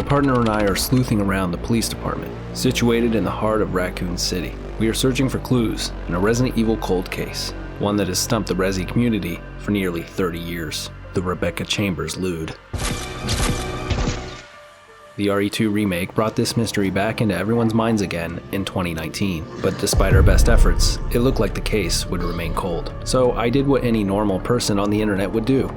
partner and I are sleuthing around the police department, situated in the heart of Raccoon City. We are searching for clues in a Resident Evil cold case, one that has stumped the Resi community for nearly 30 years. The Rebecca Chambers Lewd. The RE2 remake brought this mystery back into everyone's minds again in 2019, but despite our best efforts, it looked like the case would remain cold. So I did what any normal person on the internet would do,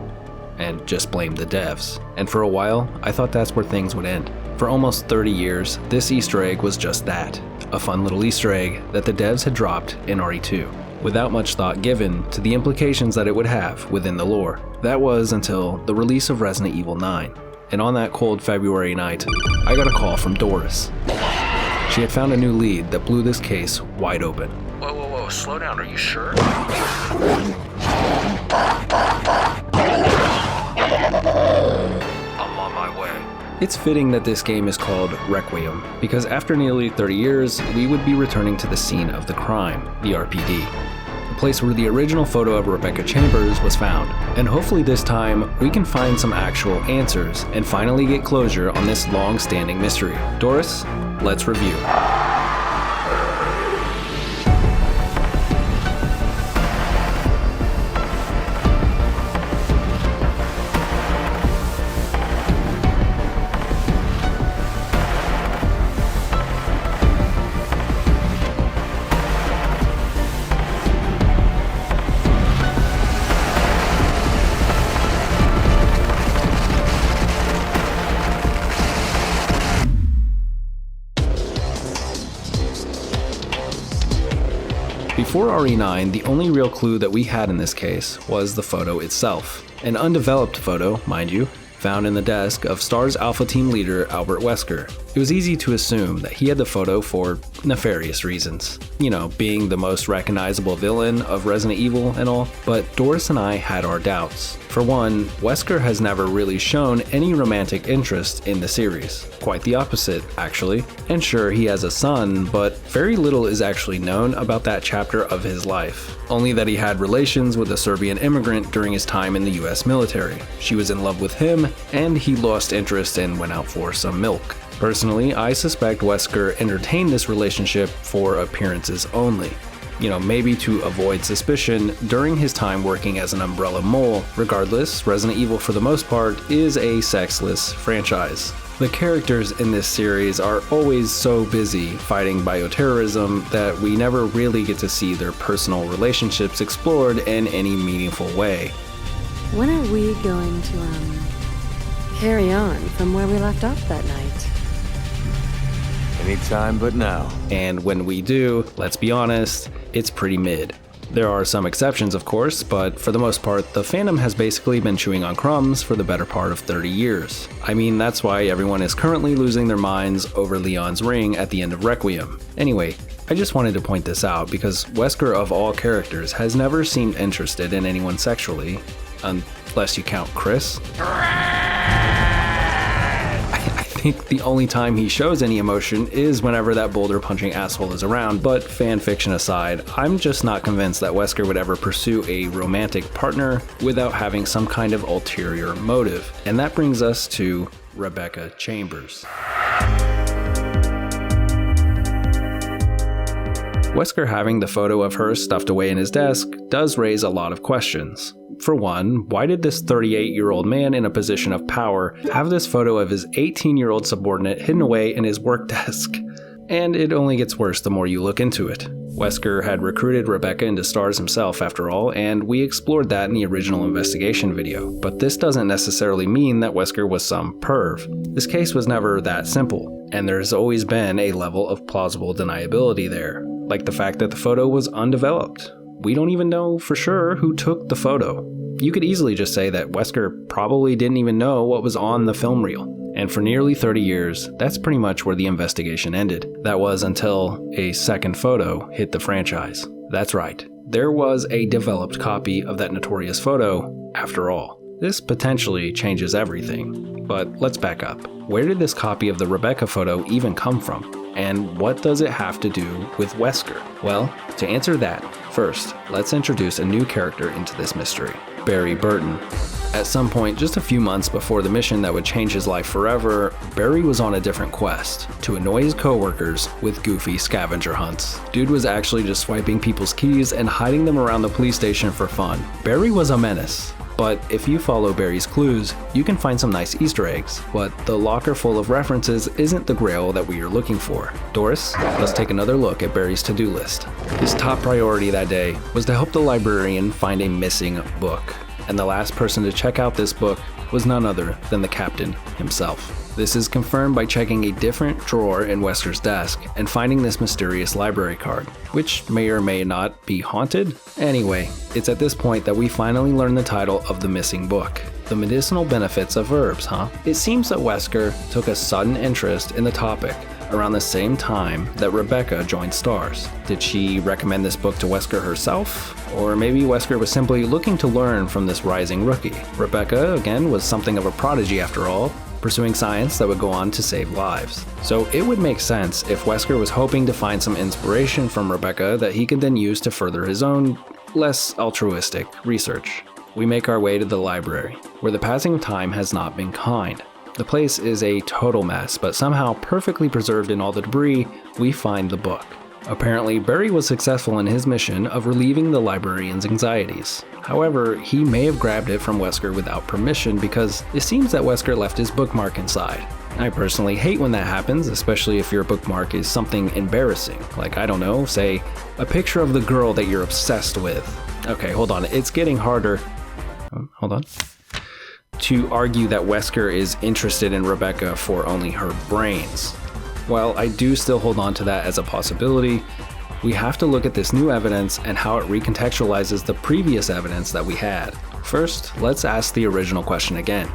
and just blamed the devs. And for a while, I thought that's where things would end. For almost 30 years, this Easter egg was just that, a fun little Easter egg that the devs had dropped in RE2, without much thought given to the implications that it would have within the lore. That was until the release of Resident Evil 9. And on that cold February night, I got a call from Doris. She had found a new lead that blew this case wide open. Whoa, slow down, are you sure? I'm on my way. It's fitting that this game is called Requiem, because after nearly 30 years, we would be returning to the scene of the crime, the RPD. The place where the original photo of Rebecca Chambers was found. And hopefully this time, we can find some actual answers and finally get closure on this long-standing mystery. Doris, let's review. Before RE9, the only real clue that we had in this case was the photo itself. An undeveloped photo, mind you, found in the desk of STAR's Alpha Team leader Albert Wesker. It was easy to assume that he had the photo for nefarious reasons. You know, being the most recognizable villain of Resident Evil and all, but Doris and I had our doubts. For one, Wesker has never really shown any romantic interest in the series. Quite the opposite, actually. And sure, he has a son, but very little is actually known about that chapter of his life. Only that he had relations with a Serbian immigrant during his time in the US military. She was in love with him, and he lost interest and went out for some milk. Personally, I suspect Wesker entertained this relationship for appearances only. You know, maybe to avoid suspicion during his time working as an Umbrella mole. Regardless, Resident Evil for the most part is a sexless franchise. The characters in this series are always so busy fighting bioterrorism that we never really get to see their personal relationships explored in any meaningful way. When are we going to, carry on from where we left off that night? Anytime but now. And when we do, let's be honest, it's pretty mid. There are some exceptions, of course, but for the most part, the fandom has basically been chewing on crumbs for the better part of 30 years. I mean, that's why everyone is currently losing their minds over Leon's ring at the end of Requiem. Anyway, I just wanted to point this out because Wesker, of all characters, has never seemed interested in anyone sexually, unless you count Chris. I think the only time he shows any emotion is whenever that boulder punching asshole is around, but fan fiction aside, I'm just not convinced that Wesker would ever pursue a romantic partner without having some kind of ulterior motive. And that brings us to Rebecca Chambers. Wesker having the photo of her stuffed away in his desk does raise a lot of questions. For one, why did this 38-year-old man in a position of power have this photo of his 18-year-old subordinate hidden away in his work desk? And it only gets worse the more you look into it. Wesker had recruited Rebecca into STARS himself after all, and we explored that in the original investigation video. But this doesn't necessarily mean that Wesker was some perv. This case was never that simple, and there's always been a level of plausible deniability there, like the fact that the photo was undeveloped. We don't even know for sure who took the photo. You could easily just say that Wesker probably didn't even know what was on the film reel. And for nearly 30 years, that's pretty much where the investigation ended. That was until a second photo hit the franchise. That's right, there was a developed copy of that notorious photo after all. This potentially changes everything. But let's back up. Where did this copy of the Rebecca photo even come from? And what does it have to do with Wesker? Well, to answer that, first, let's introduce a new character into this mystery, Barry Burton. At some point, just a few months before the mission that would change his life forever, Barry was on a different quest, to annoy his coworkers with goofy scavenger hunts. Dude was actually just swiping people's keys and hiding them around the police station for fun. Barry was a menace. But if you follow Barry's clues, you can find some nice Easter eggs, but the locker full of references isn't the grail that we are looking for. Doris, let's take another look at Barry's to-do list. His top priority that day was to help the librarian find a missing book, and the last person to check out this book was none other than the captain himself. This is confirmed by checking a different drawer in Wesker's desk and finding this mysterious library card, which may or may not be haunted. Anyway, it's at this point that we finally learn the title of the missing book. The medicinal benefits of herbs, huh? It seems that Wesker took a sudden interest in the topic around the same time that Rebecca joined STARS. Did she recommend this book to Wesker herself? Or maybe Wesker was simply looking to learn from this rising rookie. Rebecca, again, was something of a prodigy after all, pursuing science that would go on to save lives. So it would make sense if Wesker was hoping to find some inspiration from Rebecca that he could then use to further his own, less altruistic research. We make our way to the library, where the passing of time has not been kind. The place is a total mess, but somehow perfectly preserved in all the debris, we find the book. Apparently, Barry was successful in his mission of relieving the librarian's anxieties. However, he may have grabbed it from Wesker without permission because it seems that Wesker left his bookmark inside. I personally hate when that happens, especially if your bookmark is something embarrassing, like, I don't know, say, a picture of the girl that you're obsessed with. Okay, hold on, it's getting harder. Hold on. To argue that Wesker is interested in Rebecca for only her brains. While I do still hold on to that as a possibility, we have to look at this new evidence and how it recontextualizes the previous evidence that we had. First, let's ask the original question again.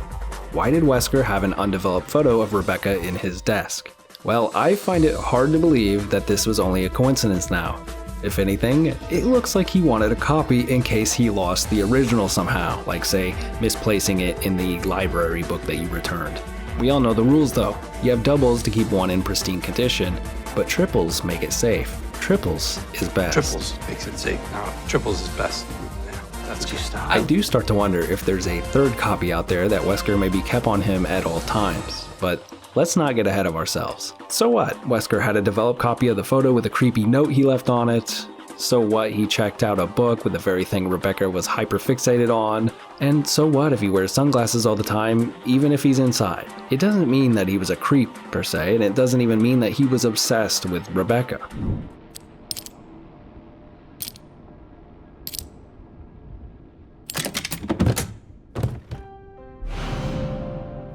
Why did Wesker have an undeveloped photo of Rebecca in his desk? Well, I find it hard to believe that this was only a coincidence now. If anything, it looks like he wanted a copy in case he lost the original somehow, like say, misplacing it in the library book that you returned. We all know the rules though. You have doubles to keep one in pristine condition, but triples make it safe. Triples is best. Triples makes it safe. No, triples is best. Yeah, that's good. I do start to wonder if there's a third copy out there that Wesker maybe kept on him at all times, but let's not get ahead of ourselves. So what? Wesker had a developed copy of the photo with a creepy note he left on it. So what? He checked out a book with the very thing Rebecca was hyper-fixated on. And so what if he wears sunglasses all the time, even if he's inside? It doesn't mean that he was a creep, per se, and it doesn't even mean that he was obsessed with Rebecca.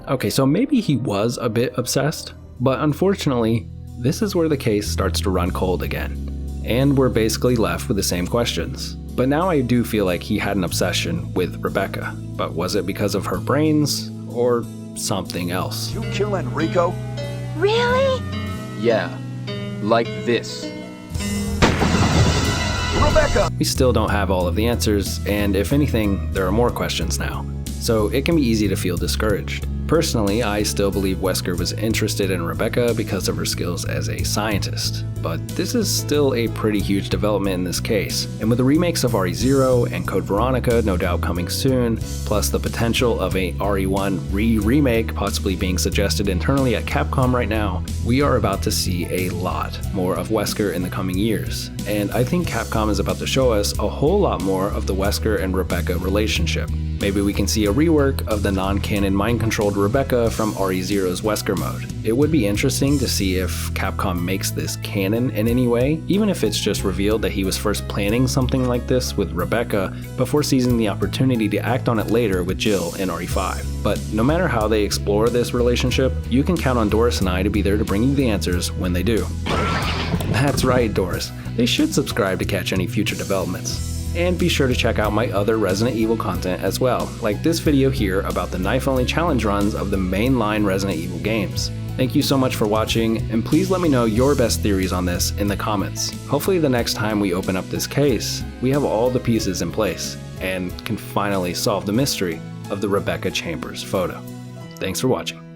Okay, so maybe he was a bit obsessed, but unfortunately, this is where the case starts to run cold again. And we're basically left with the same questions. But now I do feel like he had an obsession with Rebecca. But was it because of her brains, or something else? You kill Enrico? Really? Yeah, like this. Rebecca! We still don't have all of the answers, and if anything, there are more questions now. So it can be easy to feel discouraged. Personally, I still believe Wesker was interested in Rebecca because of her skills as a scientist, but this is still a pretty huge development in this case, and with the remakes of RE0 and Code Veronica no doubt coming soon, plus the potential of a RE1 remake possibly being suggested internally at Capcom right now, we are about to see a lot more of Wesker in the coming years, and I think Capcom is about to show us a whole lot more of the Wesker and Rebecca relationship. Maybe we can see a rework of the non-canon mind-controlled Rebecca from RE0's Wesker mode. It would be interesting to see if Capcom makes this canon in any way, even if it's just revealed that he was first planning something like this with Rebecca before seizing the opportunity to act on it later with Jill in RE5. But no matter how they explore this relationship, you can count on Doris and I to be there to bring you the answers when they do. That's right, Doris. They should subscribe to catch any future developments. And be sure to check out my other Resident Evil content as well, like this video here about the knife-only challenge runs of the mainline Resident Evil games. Thank you so much for watching, and please let me know your best theories on this in the comments. Hopefully the next time we open up this case, we have all the pieces in place, and can finally solve the mystery of the Rebecca Chambers photo. Thanks for watching.